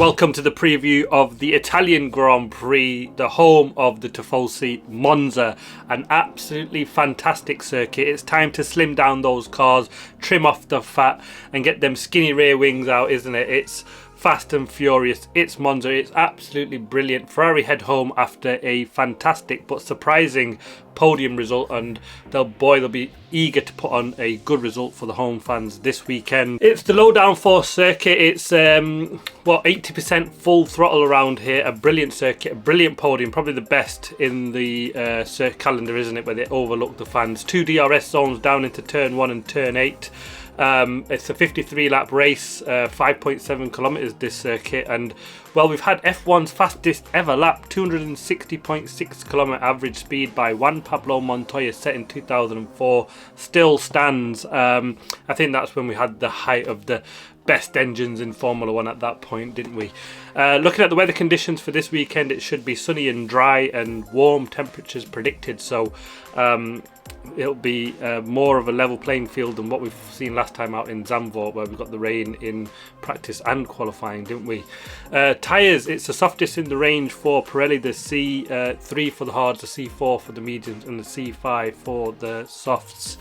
Welcome to the preview of the Italian Grand Prix, the home of the Tifosi, Monza. An absolutely fantastic circuit. It's time to slim down those cars, trim off the fat and get them skinny rear wings out, isn't it? It's fast and furious. It's Monza. It's absolutely brilliant. Ferrari head home after a fantastic but surprising podium result, and they'll be eager to put on a good result for the home fans this weekend. It's the low downforce circuit. It's 80% full throttle around here. A brilliant circuit, a brilliant podium, probably the best in the calendar, isn't it, where they overlook the fans. 2 DRS zones down into turn 1 and turn 8. It's a 53 lap race, 5.7 kilometers this circuit, and well, we've had F1's fastest ever lap, 260.6 kilometer average speed by Juan Pablo Montoya, set in 2004, still stands. I think that's when we had the height of the best engines in Formula 1 at that point, didn't we? Looking at the weather conditions for this weekend, it should be sunny and dry and warm temperatures predicted, so it'll be more of a level playing field than what we've seen last time out in Zandvoort, where we got the rain in practice and qualifying, didn't we? Tyres, it's the softest in the range for Pirelli, the C3 for the hards, the C4 for the mediums and the C5 for the softs.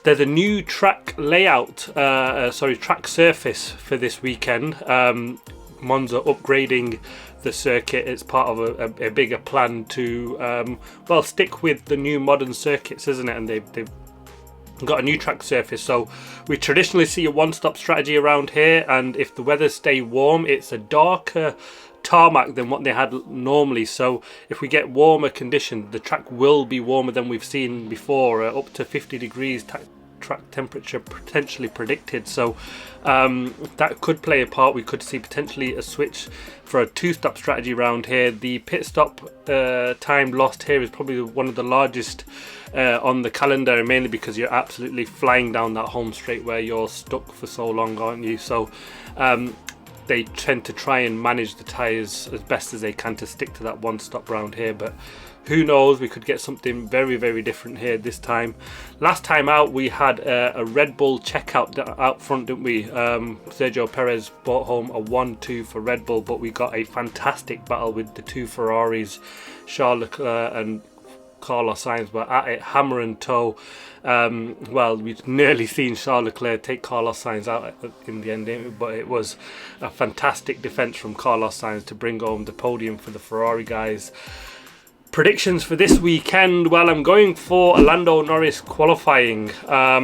There's a new track layout, track surface for this weekend. Monza upgrading the circuit. It's part of a bigger plan to stick with the new modern circuits, isn't it? And they've got a new track surface, so we traditionally see a one-stop strategy around here, and if the weather stay warm, it's a darker tarmac than what they had normally. So if we get warmer conditions, the track will be warmer than we've seen before, up to 50 degrees track temperature potentially predicted, so that could play a part. We could see potentially a switch for a two-stop strategy around here. The pit stop time lost here is probably one of the largest on the calendar, and mainly because you're absolutely flying down that home straight where you're stuck for so long, aren't you? So they tend to try and manage the tyres as best as they can to stick to that one stop round here, but who knows, we could get something very, very different here this time. Last time out we had a Red Bull checkout out front, didn't we? Sergio Perez brought home a 1-2 for Red Bull, but we got a fantastic battle with the two Ferraris. Charles Leclerc and Carlos Sainz were at it, hammer and toe. We'd nearly seen Charles Leclerc take Carlos Sainz out in the end, but it was a fantastic defence from Carlos Sainz to bring home the podium for the Ferrari guys. Predictions for this weekend, well, I'm going for Lando Norris qualifying. A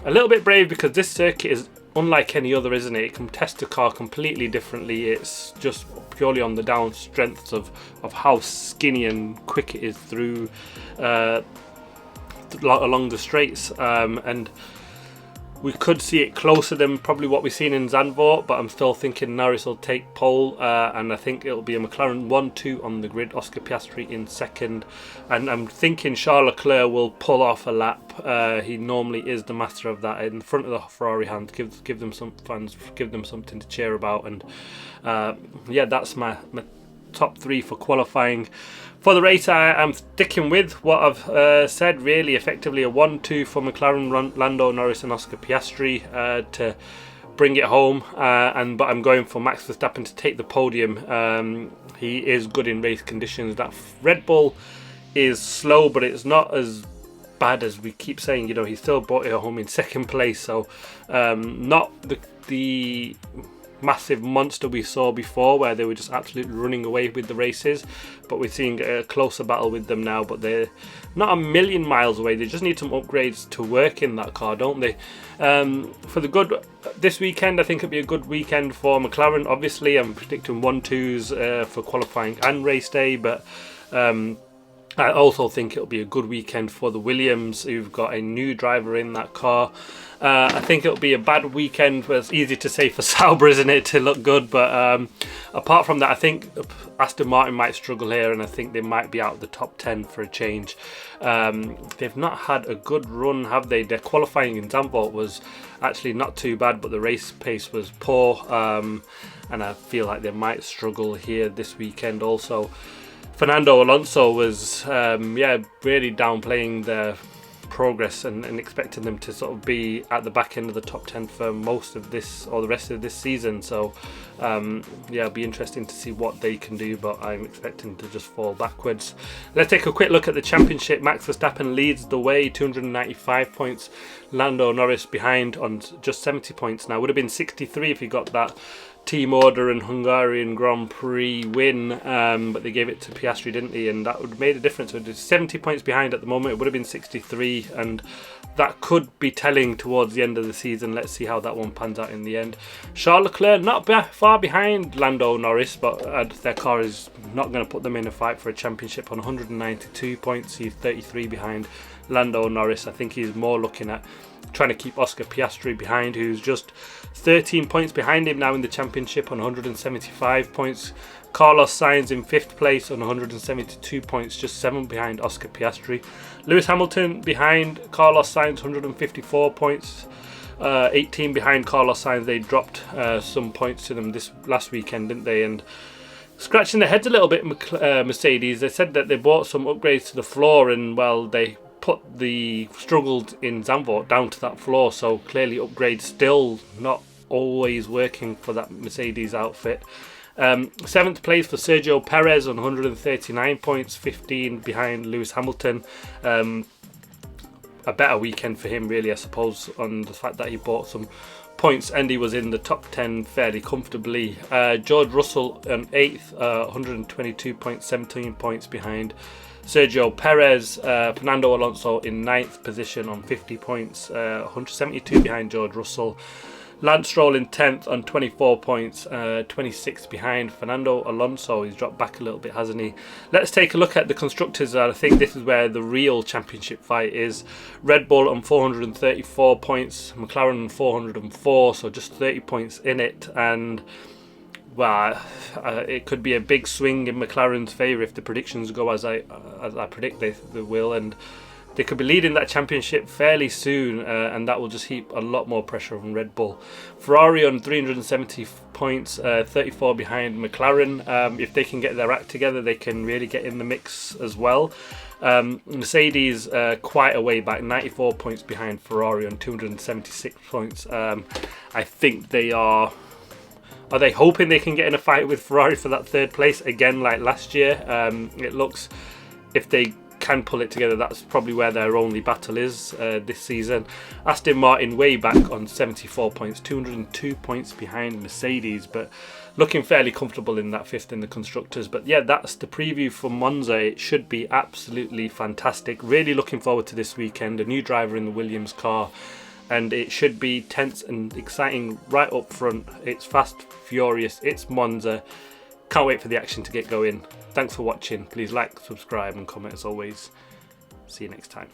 little bit brave because this circuit is unlike any other, isn't it? It can test a car completely differently. It's just purely on the down strengths of how skinny and quick it is through along the straights, and we could see it closer than probably what we've seen in Zandvoort, but I'm still thinking Norris will take pole, and I think it'll be a McLaren 1-2 on the grid, Oscar Piastri in second, and I'm thinking Charles Leclerc will pull off a lap. He normally is the master of that in front of the Ferrari hand. Give them some fans, give them something to cheer about, and that's my top 3 for qualifying. For the race, I'm sticking with what I've said, really, effectively a 1-2 for McLaren, Lando, Norris and Oscar Piastri to bring it home, but I'm going for Max Verstappen to take the podium. He is good in race conditions. That Red Bull is slow, but it's not as bad as we keep saying. You know, he still brought it home in second place, so not the massive monster we saw before, where they were just absolutely running away with the races, but we're seeing a closer battle with them now. But they're not a million miles away. They just need some upgrades to work in that car, don't they? For the good this weekend, I think it'll be a good weekend for McLaren. Obviously, I'm predicting 1-2s for qualifying and race day, but I also think it'll be a good weekend for the Williams, who've got a new driver in that car. I think it'll be a bad weekend. Well, it's easy to say for Sauber, isn't it, to look good, but apart from that, I think Aston Martin might struggle here, and I think they might be out of the top 10 for a change. They've not had a good run, have they? Their qualifying in Zandvoort was actually not too bad, but the race pace was poor, and I feel like they might struggle here this weekend also. Fernando Alonso was really downplaying their progress and expecting them to sort of be at the back end of the top 10 for most of this or the rest of this season. So yeah, it'll be interesting to see what they can do, but I'm expecting to just fall backwards. Let's take a quick look at the championship. Max Verstappen leads the way, 295 points. Lando Norris behind on just 70 points now. Would have been 63 if he got that team order and Hungarian Grand Prix win, but they gave it to Piastri, didn't they? And that would have made a difference. It's 70 points behind at the moment. It would have been 63, and that could be telling towards the end of the season. Let's see how that one pans out in the end. Charles Leclerc not far behind Lando Norris, but their car is not going to put them in a fight for a championship on 192 points. He's 33 behind Lando Norris. I think he's more looking at trying to keep Oscar Piastri behind, who's just 13 points behind him now in the championship on 175 points. Carlos Sainz in 5th place on 172 points, just 7 behind Oscar Piastri. Lewis Hamilton behind Carlos Sainz, 154 points, 18 behind Carlos Sainz. They dropped some points to them this last weekend, didn't they? And scratching their heads a little bit, Mercedes. They said that they bought some upgrades to the floor, and well, they put the struggled in Zandvoort down to that floor, so clearly upgrades still not always working for that Mercedes outfit. 7th place for Sergio Perez on 139 points, 15 behind Lewis Hamilton. A better weekend for him really, I suppose, on the fact that he bought some points and he was in the top 10 fairly comfortably. George Russell on 8th, 122 points, 17 points behind Sergio Perez. Fernando Alonso in 9th position on 50 points, 172 behind George Russell. Lance Stroll in 10th on 24 points, 26 behind Fernando Alonso. He's dropped back a little bit, hasn't he? Let's take a look at the constructors. I think this is where the real championship fight is. Red Bull on 434 points, McLaren on 404, so just 30 points in it. And well, it could be a big swing in McLaren's favour if the predictions go as I predict they will, and they could be leading that championship fairly soon, and that will just heap a lot more pressure on Red Bull. Ferrari on 370 points, 34 behind McLaren. If they can get their act together, they can really get in the mix as well. Mercedes quite a way back, 94 points behind Ferrari on 276 points. I think they are they hoping they can get in a fight with Ferrari for that 3rd place again like last year? It looks, if they can pull it together, that's probably where their only battle is this season. Aston Martin way back on 74 points, 202 points behind Mercedes, but looking fairly comfortable in that 5th in the constructors. But yeah, that's the preview for Monza. It should be absolutely fantastic. Really looking forward to this weekend. A new driver in the Williams car, and it should be tense and exciting right up front. It's fast, furious, it's Monza. Can't wait for the action to get going. Thanks for watching. Please like, subscribe and comment as always. See you next time.